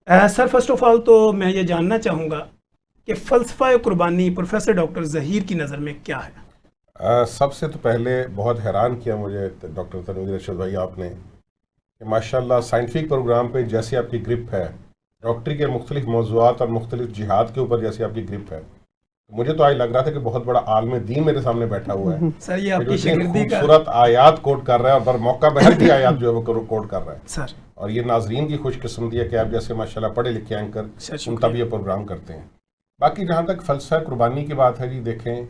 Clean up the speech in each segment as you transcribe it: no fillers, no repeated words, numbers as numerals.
Sir first of all تو میں یہ جاننا چاہوں گا کہ فلسفہ قربانی پروفیسر ڈاکٹر ظہیر کی نظر میں کیا ہے؟ سب سے تو پہلے بہت حیران کیا مجھے ڈاکٹر تنویر ارشد بھائی آپ نے کہ ماشاءاللہ سائنٹیفک پروگرام پہ جیسی آپ کی گرپ ہے، ڈاکٹری کے مختلف موضوعات اور مختلف جہاد کے اوپر جیسی آپ کی گرپ ہے، مجھے تو آج لگ رہا تھا کہ بہت بڑا عالم دین میرے سامنے بیٹھا ہوا ہے سر یہ آپ کی شاگردی کا خوبصورت آیات کوٹ کر رہا ہے اور بر موقع بہر کی آیات جو ہے وہ کوٹ کر رہا ہے سر، اور یہ ناظرین کی خوش قسمتی ہے کہ آپ جیسے ماشاءاللہ پڑھے لکھے اینکر ان تب یہ پروگرام کرتے ہیں۔ باقی جہاں تک فلسفہ قربانی کی بات ہے جی، دیکھیں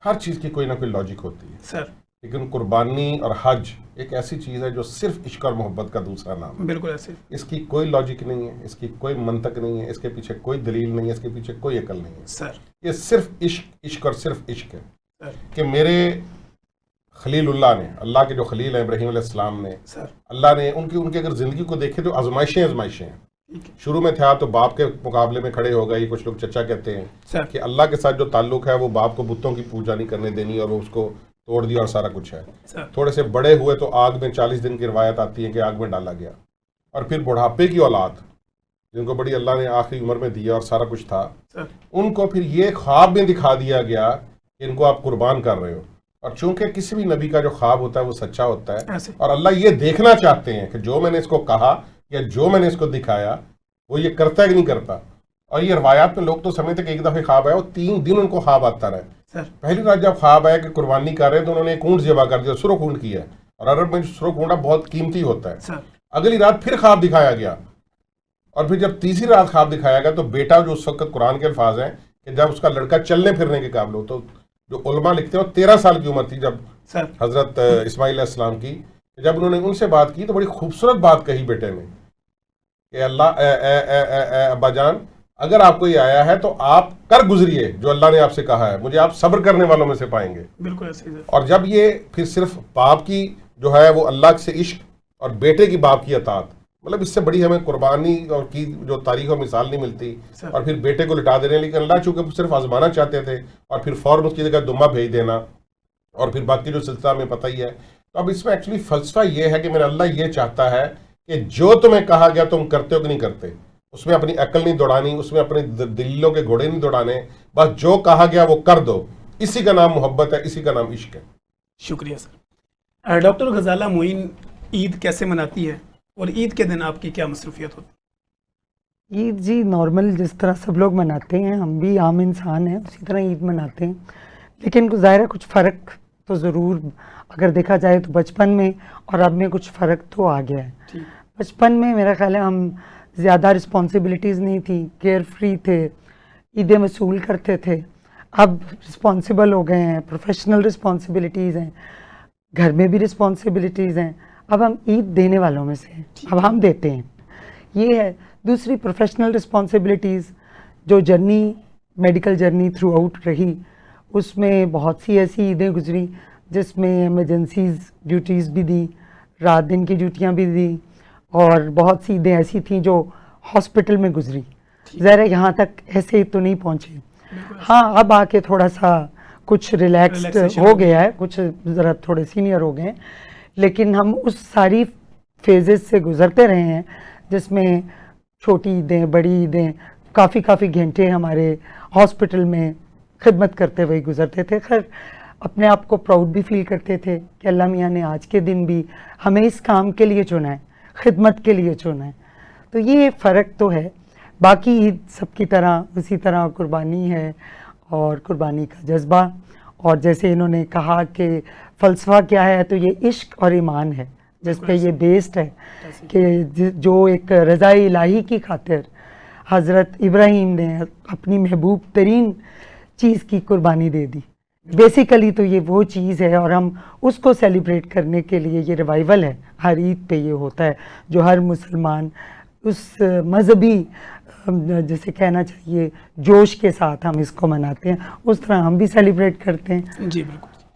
ہر چیز کی کوئی نہ کوئی لاجک ہوتی ہے سر، لیکن قربانی اور حج ایک ایسی چیز ہے جو صرف عشق اور محبت کا دوسرا نام ہے۔ بالکل ایسے اس کی کوئی لاجک نہیں ہے، اس کی کوئی منطق نہیں ہے، اس کے پیچھے کوئی دلیل نہیں ہے، اس کے پیچھے کوئی عقل نہیں ہے سر، یہ صرف عشق اور صرف عشق ہے سر، کہ میرے خلیل اللہ نے، اللہ کے جو خلیل ہیں ابراہیم علیہ السلام نے، سر، اللہ نے ان کی اگر زندگی کو دیکھے تو آزمائشیں ہیں۔ شروع میں تھا تو باپ کے مقابلے میں کھڑے ہو گئی، کچھ لوگ چچا کہتے ہیں سر، کہ اللہ کے ساتھ جو تعلق ہے وہ باپ کو بتوں کی پوجا نہیں کرنے دینی اور وہ اس کو توڑ دیا اور سارا کچھ ہے۔ سر، تھوڑے سے بڑے ہوئے تو آگ میں 40 دن کی روایت آتی ہے کہ آگ میں ڈالا گیا، اور پھر بڑھاپے کی اولاد جن کو بڑی اللہ نے آخری عمر میں دیا اور سارا کچھ تھا، سر، ان کو پھر یہ خواب میں دکھا دیا گیا کہ ان کو آپ قربان کر رہے ہو، اور چونکہ کسی بھی نبی کا جو خواب ہوتا ہے وہ سچا ہوتا ہے ایسے اور اللہ یہ دیکھنا چاہتے ہیں کہ جو میں نے اس کو کہا یا جو میں نے اس کو دکھایا وہ یہ کرتا ہے کہ نہیں کرتا۔ اور یہ روایات میں لوگ تو سمجھتے کہ ایک دفعہ خواب آیا، وہ 3 دن ان کو خواب آتا رہے۔ سر، پہلی رات جب خواب آیا کہ قربانی کر رہے ہیں تو انہوں نے ایک اونٹ ذبح کر دیا، سرخ اونٹ کیا ہے، اور عرب میں سرخ اونٹ بہت قیمتی ہوتا ہے۔ سر، اگلی رات پھر خواب دکھایا گیا، اور پھر جب تیسری رات خواب دکھایا گیا تو بیٹا جو اس وقت قرآن کے الفاظ ہیں کہ جب اس کا لڑکا چلنے پھرنے کے قابل ہو، تو جو علماء لکھتے ہیں وہ 13 سال کی عمر تھی جب سر، حضرت اسماعیل علیہ السلام کی، جب انہوں نے ان سے بات کی تو بڑی خوبصورت بات کہی بیٹے نے کہ اللہ اے ابا جان، اگر آپ کو یہ آیا ہے تو آپ کر گزریے جو اللہ نے آپ سے کہا ہے، مجھے آپ صبر کرنے والوں میں سے پائیں گے۔ بالکل ایسے سر، اور جب یہ پھر صرف باپ کی جو ہے وہ اللہ سے عشق اور بیٹے کی باپ کی اطاعت، مطلب اس سے بڑی ہمیں قربانی اور کی جو تاریخ و مثال نہیں ملتی، سر، اور پھر بیٹے کو لٹا دینے، لیکن اللہ چونکہ صرف آزمانا چاہتے تھے اور پھر فوراً اس کی جگہ دمہ بھیج دینا، اور پھر باقی جو سلسلہ میں پتہ ہی ہے۔ تو اب اس میں ایکچولی فلسفہ یہ ہے کہ میرا اللہ یہ چاہتا ہے کہ جو تمہیں کہا گیا تم کرتے ہو کہ نہیں کرتے، اس میں اپنی عقل نہیں دوڑانی، اس میں اپنے دلیلوں کے گھوڑے نہیں دوڑانے، بس جو کہا گیا وہ کر دو۔ اسی کا نام محبت ہے، اسی کا نام عشق ہے۔ شکریہ سر۔ ڈاکٹر غزالہ معین عید کیسے مناتی ہے اور عید کے دن آپ کی کیا مصروفیت ہوتی؟ عید جی نارمل جس طرح سب لوگ مناتے ہیں، ہم بھی عام انسان ہیں، اسی طرح عید مناتے ہیں، لیکن ظاہر ہے کچھ فرق تو ضرور اگر دیکھا جائے تو بچپن میں اور اب میں کچھ فرق تو آ گیا ہے۔ بچپن میں میرا خیال ہے ہم زیادہ رسپانسبلٹیز نہیں تھیں، کیئر فری تھے، عیدیں وصول کرتے تھے۔ اب رسپانسبل ہو گئے ہیں، پروفیشنل رسپانسبلٹیز ہیں، گھر میں بھی رسپانسبلٹیز ہیں، اب ہم عید دینے والوں میں سے ہیں، اب ہم دیتے ہیں، یہ ہے۔ دوسری پروفیشنل رسپانسبلٹیز جو journey, medical journey through out رہی، اس میں بہت سی ایسی عیدیں گزری جس میں ایمرجنسیز ڈیوٹیز بھی دی، رات دن کی ڈیوٹیاں بھی دی، اور بہت سی عیدیں ایسی تھیں جو ہاسپٹل میں گزری۔ ظاہر ہے یہاں تک ایسے تو نہیں پہنچے، ہاں اب آ کے تھوڑا سا کچھ ریلیکسڈ ہو گیا ہے، کچھ ذرا تھوڑے سینئر ہو گئے ہیں، لیکن ہم اس ساری فیزز سے گزرتے رہے ہیں جس میں چھوٹی عیدیں، بڑی عیدیں، کافی گھنٹے ہمارے ہاسپٹل میں خدمت کرتے ہوئے گزرتے تھے۔ خیر اپنے آپ کو پراؤڈ بھی فیل کرتے تھے کہ اللہ میاں نے آج کے دن بھی ہمیں اس کام کے لیے چنا ہے، خدمت کے لیے چنا ہے۔ تو یہ فرق تو ہے، باقی عید سب کی طرح اسی طرح قربانی ہے اور قربانی کا جذبہ، اور جیسے انہوں نے کہا کہ فلسفہ کیا ہے، تو یہ عشق اور ایمان ہے جس پہ یہ بیسڈ ہے کہ جو ایک رضا الہی کی خاطر حضرت ابراہیم نے اپنی محبوب ترین چیز کی قربانی دے دی۔ بیسیکلی تو یہ وہ چیز ہے، اور ہم اس کو سیلیبریٹ کرنے کے لیے یہ ریوائول ہے، ہر عید پہ یہ ہوتا ہے جو ہر مسلمان اس مذہبی جسے کہنا چاہیے جوش کے ساتھ ہم اس کو مناتے ہیں، اس طرح ہم بھی سیلیبریٹ کرتے ہیں۔ جی بالکل۔